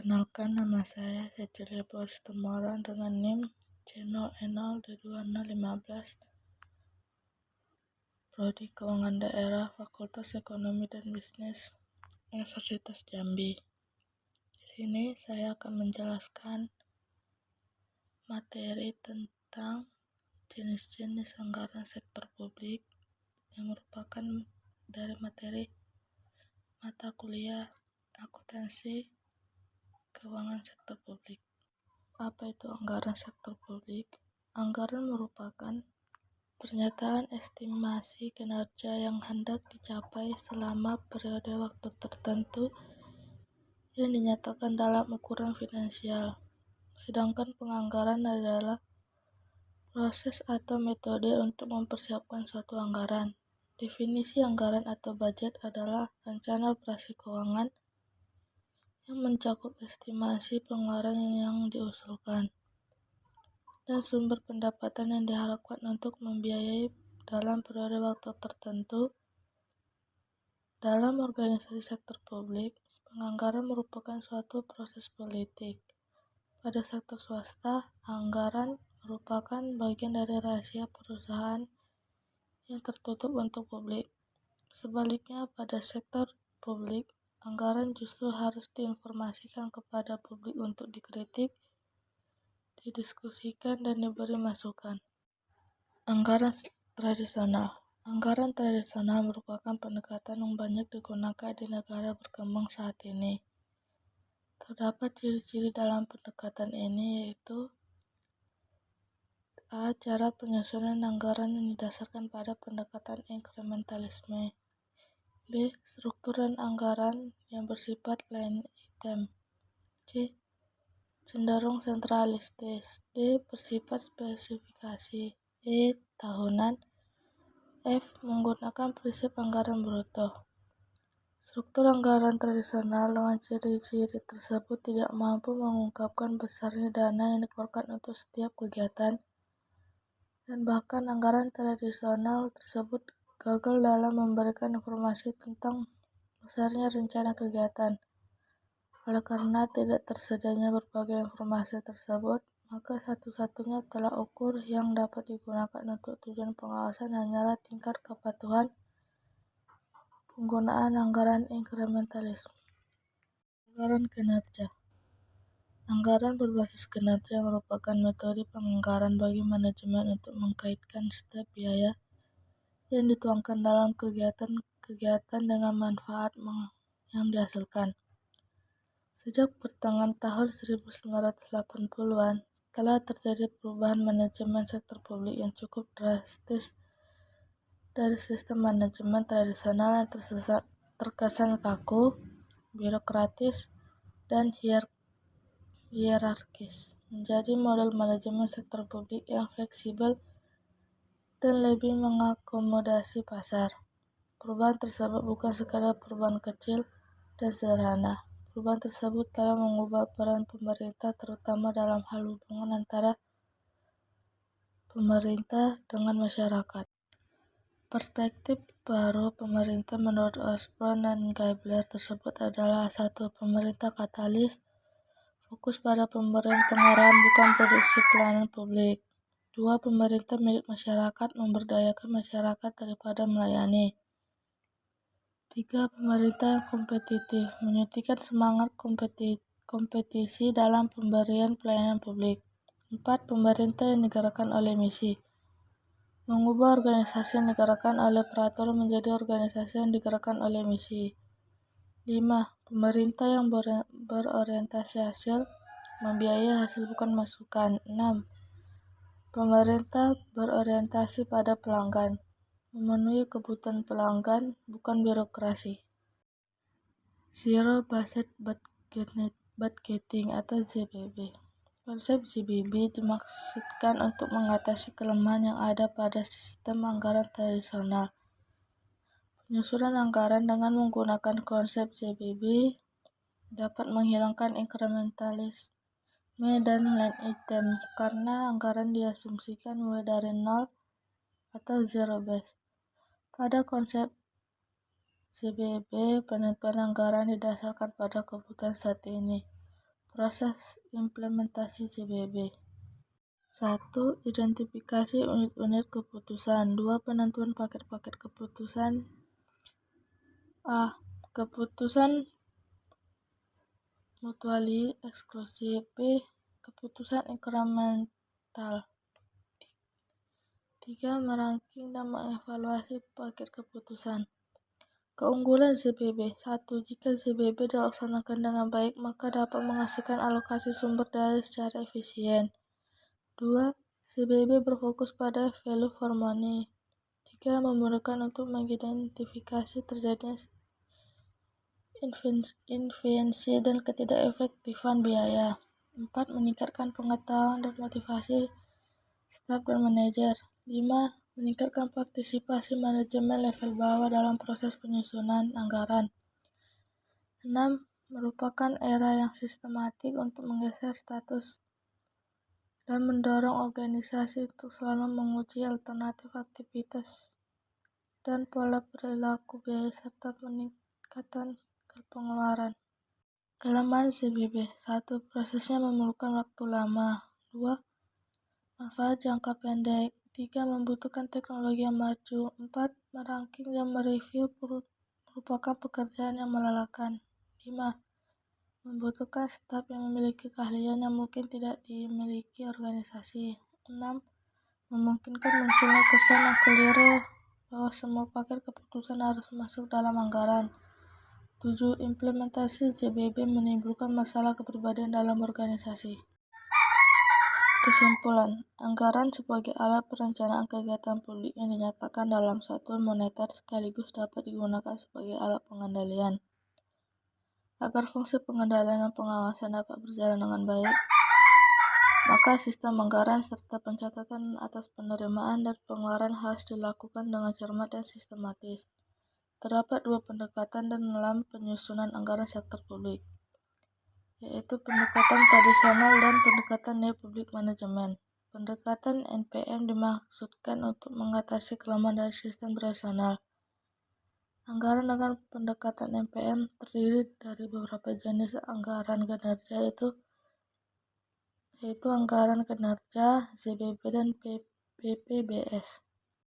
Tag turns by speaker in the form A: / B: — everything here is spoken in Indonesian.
A: Perkenalkan, nama saya Cecilia Postumoran dengan NIM C0E0D2015, Prodi Keuangan Daerah, Fakultas Ekonomi dan Bisnis, Universitas Jambi. Di sini saya akan menjelaskan materi tentang jenis-jenis anggaran sektor publik yang merupakan dari materi mata kuliah akuntansi keuangan sektor publik. Apa itu anggaran sektor publik? Anggaran merupakan pernyataan estimasi kinerja yang hendak dicapai selama periode waktu tertentu yang dinyatakan dalam ukuran finansial. Sedangkan penganggaran adalah proses atau metode untuk mempersiapkan suatu anggaran. Definisi anggaran atau budget adalah rencana operasi keuangan yang mencakup estimasi pengeluaran yang diusulkan dan sumber pendapatan yang diharapkan untuk membiayai dalam periode waktu tertentu. Dalam organisasi sektor publik, penganggaran merupakan suatu proses politik. Pada sektor swasta, anggaran merupakan bagian dari rahasia perusahaan yang tertutup untuk publik. Sebaliknya, pada sektor publik, anggaran justru harus diinformasikan kepada publik untuk dikritik, didiskusikan, dan diberi masukan. Anggaran tradisional. Anggaran tradisional merupakan pendekatan yang banyak digunakan di negara berkembang saat ini. Terdapat ciri-ciri dalam pendekatan ini, yaitu A. Cara penyusunan anggaran yang didasarkan pada pendekatan inkrementalisme. B. Struktur dan anggaran yang bersifat line item. C. Cenderung sentralistis. D. Bersifat spesifikasi. E. Tahunan. F. Menggunakan prinsip anggaran bruto. Struktur anggaran tradisional dengan ciri-ciri tersebut tidak mampu mengungkapkan besarnya dana yang dikeluarkan untuk setiap kegiatan, dan bahkan anggaran tradisional tersebut gagal dalam memberikan informasi tentang besarnya rencana kegiatan. Oleh karena tidak tersedianya berbagai informasi tersebut, maka satu-satunya tolak ukur yang dapat digunakan untuk tujuan pengawasan hanyalah tingkat kepatuhan penggunaan anggaran inkrementalisme. Anggaran kinerja. Anggaran berbasis kinerja merupakan metode penganggaran bagi manajemen untuk mengkaitkan setiap biaya yang dituangkan dalam kegiatan dengan manfaat yang dihasilkan. Sejak pertengahan tahun 1980-an, telah terjadi perubahan manajemen sektor publik yang cukup drastis dari sistem manajemen tradisional yang terkesan kaku, birokratis, dan hierarkis, menjadi model manajemen sektor publik yang fleksibel dan lebih mengakomodasi pasar. Perubahan tersebut bukan sekadar perubahan kecil dan sederhana. Perubahan tersebut telah mengubah peran pemerintah, terutama dalam hal hubungan antara pemerintah dengan masyarakat. Perspektif baru pemerintah menurut Osborne dan Gaibler tersebut adalah: 1. Pemerintah katalis, fokus pada pemberian pengarahan bukan produksi pelayanan publik. 2. Pemerintah milik masyarakat, memberdayakan masyarakat daripada melayani. 3. Pemerintah yang kompetitif, menyuntikkan semangat kompetisi dalam pemberian pelayanan publik. 4. Pemerintah yang digerakkan oleh misi, mengubah organisasi yang digerakkan oleh peraturan menjadi organisasi yang digerakkan oleh misi. 5. Pemerintah yang berorientasi hasil, membiayai hasil bukan masukan. 6. Pemerintah berorientasi pada pelanggan, memenuhi kebutuhan pelanggan, bukan birokrasi. Zero Based Budgeting atau ZBB. Konsep ZBB dimaksudkan untuk mengatasi kelemahan yang ada pada sistem anggaran tradisional. Penyusunan anggaran dengan menggunakan konsep ZBB dapat menghilangkan inkrementalisme dan line item karena anggaran diasumsikan mulai dari nol atau zero base. Pada konsep ZBB, penentuan anggaran didasarkan pada kebutuhan saat ini, Proses implementasi JBB. 1. Identifikasi unit-unit keputusan. 2. Penentuan paket-paket keputusan. A. Keputusan mutually eksklusif. B. Keputusan inkremental. 3. Meranking dan mengevaluasi paket keputusan. Keunggulan JBB. 1. Jika JBB dilaksanakan dengan baik, maka dapat menghasilkan alokasi sumber daya secara efisien. 2. JBB berfokus pada value for money. 3. Memudahkan untuk mengidentifikasi terjadinya inefisiensi dan ketidakefektifan biaya. 4. Meningkatkan pengetahuan dan motivasi staf dan manajer. 5. Meningkatkan partisipasi manajemen level bawah dalam proses penyusunan anggaran. 6. Merupakan era yang sistematik untuk menggeser status dan mendorong organisasi untuk selalu menguji alternatif aktivitas dan pola perilaku biaya serta peningkatan pengeluaran. Kelemahan JBB. 1. Prosesnya memerlukan waktu lama. 2. Manfaat jangka pendek. 3. Membutuhkan teknologi yang maju. 4. Meranking dan mereview merupakan pekerjaan yang melelahkan. 5. Membutuhkan staf yang memiliki keahlian yang mungkin tidak dimiliki organisasi. 6. Memungkinkan munculnya kesan yang keliru bahwa semua paket keputusan harus masuk dalam anggaran. 7. Implementasi JBB menimbulkan masalah kepribadian dalam organisasi. Kesimpulan, anggaran sebagai alat perencanaan kegiatan publik yang dinyatakan dalam satuan moneter sekaligus dapat digunakan sebagai alat pengendalian. Agar fungsi pengendalian dan pengawasan dapat berjalan dengan baik, maka sistem anggaran serta pencatatan atas penerimaan dan pengeluaran harus dilakukan dengan cermat dan sistematis. Terdapat dua pendekatan dalam penyusunan anggaran sektor publik, yaitu pendekatan tradisional dan pendekatan neo-public management. Pendekatan NPM dimaksudkan untuk mengatasi kelemahan dari sistem tradisional. Anggaran dengan pendekatan NPM terdiri dari beberapa jenis anggaran kinerja, yaitu anggaran kinerja, JBB, dan BPBS.